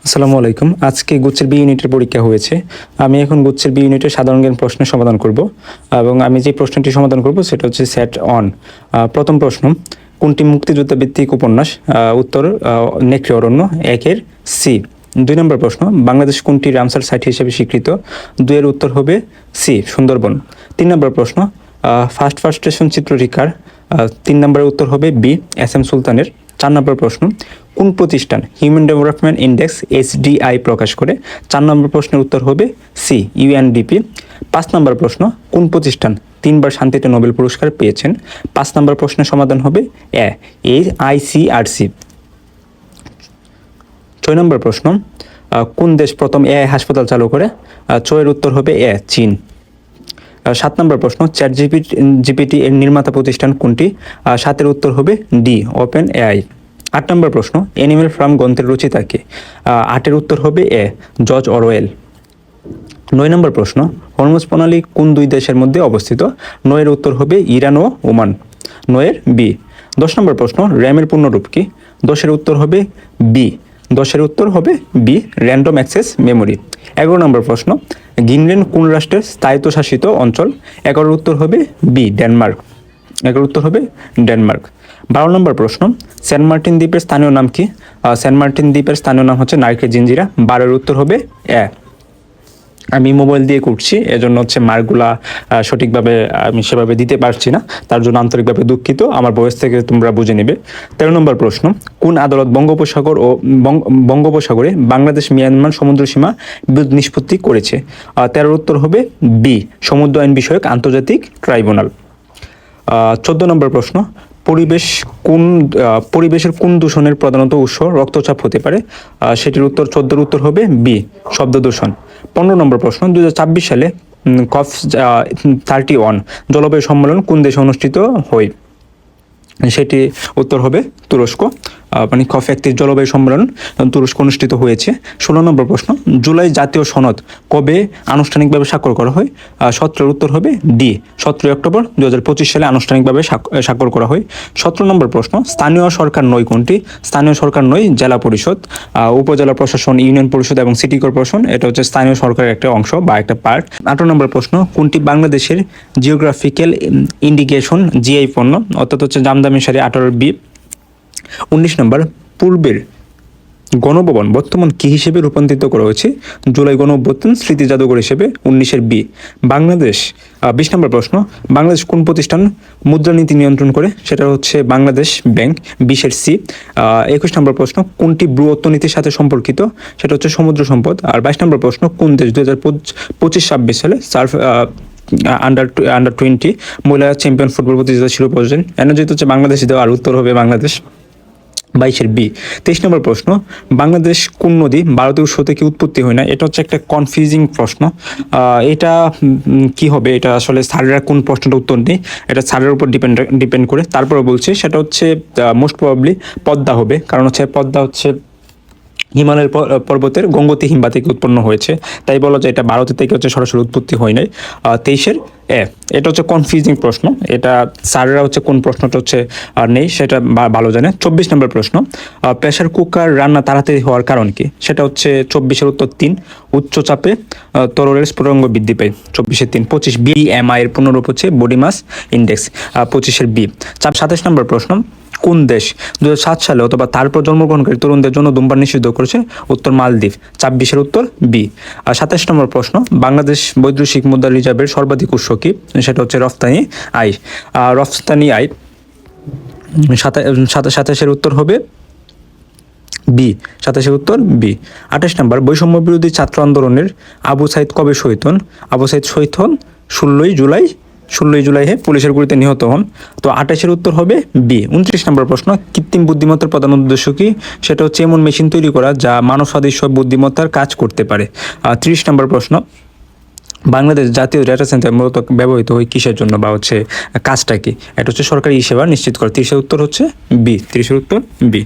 আসসালামু আলাইকুম। আজকে গুচ্ছের বি ইউনিটের পরীক্ষা হয়েছে। আমি এখন গুচ্ছের বি ইউনিটের সাধারণ জ্ঞান প্রশ্নের সমাধান করব এবং আমি যে প্রশ্নটি সমাধান করব সেটা হচ্ছে সেট অন। প্রথম প্রশ্ন, কোনটি মুক্তিযুদ্ধ ভিত্তিক উপন্যাস? উত্তর নেকড়ে অরণ্য, একের সি। 2 নম্বর প্রশ্ন, বাংলাদেশ কোনটি রামসার সাইট হিসেবে স্বীকৃত? 2 এর উত্তর হবে সি, সুন্দরবন। 3 নম্বর প্রশ্ন, ফার্স্ট স্টেশন চিত্রটি কার? 3 নম্বরের উত্তর হবে বি, এস এম সুলতানের। 4 নম্বর প্রশ্ন, কোন প্রতিষ্ঠান হিউম্যান ডেভেলপমেন্ট ইন্ডেক্স HDI প্রকাশ করে? 4 নম্বর প্রশ্নের উত্তর হবে সি, UNDP। 5 নম্বর প্রশ্ন, কোন প্রতিষ্ঠান 3বার শান্তিতে নোবেল পুরস্কার পেয়েছেন? 5 নম্বর প্রশ্নের সমাধান হবে ICRC। 6 নম্বর প্রশ্ন, কোন দেশ প্রথম AI হাসপাতাল চালু করে? 6 এর উত্তর হবে চীন। 7 নম্বর প্রশ্ন, চ্যাট জিপিটি এর নির্মাতা প্রতিষ্ঠান কোনটি? 7 এর উত্তর হবে ডি, ওপেন AI। 8 নম্বর প্রশ্ন, অ্যানিমেল ফার্ম গ্রন্থের রচয়িতা কে? 8 এর উত্তর হবে জর্জ অরওয়েল। 9 নম্বর প্রশ্ন, হরমুজ প্রণালী কোন 2 দেশের মধ্যে অবস্থিত? 9 এর উত্তর হবে ইরান ও ওমান। 9 এর বি। 10 নম্বর প্রশ্ন, র্যামের পূর্ণরূপ কি? 10 এর উত্তর হবে বি। 10 এর উত্তর হবে বি, র্যান্ডম অ্যাক্সেস মেমোরি। 11 নম্বর প্রশ্ন, গ্রিনল্যান্ড কোন রাষ্ট্রের স্থায়িত্বশাসিত অঞ্চল? 11 উত্তর হবে বি, ডেনমার্ক। 11 উত্তর হবে ডেনমার্ক। 12 নম্বর প্রশ্ন, সেন্ট মার্টিন দ্বীপের স্থানীয় নাম কি? সেন্ট মার্টিন দ্বীপের স্থানীয় নাম হচ্ছে নারকেল জিঞ্জিরা। 12 উত্তর হবে আমি মোবাইল দিয়ে করছি, এজন্য হচ্ছে মার্কগুলা সঠিকভাবে আমি সেভাবে দিতে পারছি না, তার জন্য আন্তরিকভাবে দুঃখিত। আমার বয়স থেকে তোমরা বুঝে নেবে। 13 নম্বর প্রশ্ন, কোন আদালত বঙ্গোপসাগর ও বঙ্গোপসাগরে বাংলাদেশ মিয়ানমার সমুদ্র সীমা বিরোধ নিষ্পত্তি করেছে? 13 উত্তর হবে বি, সমুদ্র আইন বিষয়ক আন্তর্জাতিক ট্রাইব্যুনাল। 14 নম্বর প্রশ্ন, পরিবেশের কোন দূষণের প্রধানত উৎস রক্তচাপ হতে পারে? সেটির উত্তর 14 উত্তর হবে বি, শব্দ দূষণ। 15 নম্বর প্রশ্ন, 2024 সালে COP31 জলবায়ু সম্মেলন কোন দেশে অনুষ্ঠিত হয়? সেটি উত্তর হবে তুরস্ক। মানে COP31 জলবায়ু সম্মেলন তুরস্ক অনুষ্ঠিত হয়েছে। 16 নম্বর প্রশ্ন, জুলাই জাতীয় সনদ কবে আনুষ্ঠানিকভাবে স্বাক্ষর করা হয়? 17 উত্তর হবে ডি, 17 অক্টোবর 2025 সালে আনুষ্ঠানিকভাবে স্বাক্ষর করা হয়। 17 নম্বর প্রশ্ন, স্থানীয় সরকার নয় কোনটি? স্থানীয় সরকার নয় জেলা পরিষদ, উপজেলা প্রশাসন, ইউনিয়ন পরিষদ এবং সিটি কর্পোরেশন, এটা হচ্ছে স্থানীয় সরকারের একটা অংশ বা একটা পার্ট। 18 নম্বর প্রশ্ন, কোনটি বাংলাদেশের জিওগ্রাফিক্যাল ইন্ডিকেশন GI পণ্য? অর্থাৎ হচ্ছে জামদানি শাড়ি। 18 বি। 19 নম্বর, পূর্বের গণভবন বর্তমান কি হিসেবে রূপান্তরিত করা হয়েছে? জুলাই গণঅভ্যুত্থান স্মৃতি জাদুঘর হিসেবে। 19-এর বি। বাংলাদেশ 20 নম্বর প্রশ্ন, বাংলাদেশ কোন প্রতিষ্ঠান মুদ্রানীতি নিয়ন্ত্রণ করে? সেটা হচ্ছে বাংলাদেশ ব্যাংক। 20-এর সি। 21 নম্বর প্রশ্ন, কোনটি ব্রু অর্থনীতির সাথে সম্পর্কিত? সেটা হচ্ছে সমুদ্র সম্পদ। আর 22 নম্বর প্রশ্ন, কোন দেশ 2025-26 সালে সার্ফ আন্ডার 20 মহিলা চ্যাম্পিয়ন ফুটবল প্রতিযোগিতা শিরোপা অর্জন? যেহেতু হচ্ছে বাংলাদেশ দেওয়া, আর উত্তর হবে বাংলাদেশ। 22-এর বি। 23 নম্বর প্রশ্ন, বাংলাদেশ কোন নদী ভারতীয় উৎস থেকে উৎপত্তি হয় না? এটা হচ্ছে একটা কনফিউজিং প্রশ্ন। এটা কি হবে? এটা আসলে স্যারেরা কোন প্রশ্নটা উত্তর নেই, এটা স্যারের উপর ডিপেন্ড করে। তারপরে বলছে সেটা হচ্ছে মোস্ট প্রবাবলি পদ্মা হবে, কারণ হচ্ছে পদ্মা হচ্ছে হিমালয়ের পর্বতের গঙ্গোত্রী হিমবাহ থেকে উৎপন্ন হয়েছে, তাই বলা যায় এটা ভারতের থেকে হচ্ছে সরাসরি উৎপত্তি হয় নাই। 23-এর এটা হচ্ছে কনফিউজিং প্রশ্ন, এটা স্যাররা হচ্ছে কোন প্রশ্নটা হচ্ছে নেই সেটা ভালো জানে। 24 নম্বর প্রশ্ন, প্রেসার কুকার রান্না তাড়াতাড়ি হওয়ার কারণ কি? সেটা হচ্ছে 24-এর উত্তর 3, উচ্চ চাপে তরলের স্ফুটনাঙ্গ বৃদ্ধি পায়। 24-এর 3। 25 BMI এর পূর্ণরূপ হচ্ছে বডি মাস ইন্ডেক্স। 25-এর বি। 27 নম্বর প্রশ্ন, কোন দেশ 2007 সালে অথবা তারপর জন্মগ্রহণকারী তরুণদের জন্য ধূমপান নিষিদ্ধ করেছে? উত্তর মালদ্বীপ। 26-এর উত্তর বি। 27 নম্বর প্রশ্ন, বাংলাদেশ বৈদেশিক মুদ্রা রিজার্ভের সর্বাধিক উৎস কি? সেটা হচ্ছে রফতানি আয়। রফতানি আয় 27-এর উত্তর হবে বি। 27-এর উত্তর বি। 28 নম্বর, বৈষম্য বিরোধী ছাত্র আন্দোলনের আবু সাইদ কবে শহীদ হন? আবু সাইদ শহীদ হন 16 জুলাই পুলিশের গুলিতে নিহত হন। তো 28-এর উত্তর হবে বি। 29 নম্বর প্রশ্ন, কৃত্রিম বুদ্ধিমত্তার প্রধান উদ্দেশ্য কি? সেটা হচ্ছে এমন মেশিন তৈরি করা যা মানব সদৃশ বুদ্ধিমত্তার কাজ করতে পারে। 30 নম্বর প্রশ্ন, বাংলাদেশ জাতীয় ডেটা সেন্টার মূলত ব্যবহৃত হয় কিসের জন্য বা হচ্ছে কাজটা কি? এটা হচ্ছে সরকারি সেবা নিশ্চিত করে। 30-এর উত্তর হচ্ছে বি। 30-এর উত্তর বি।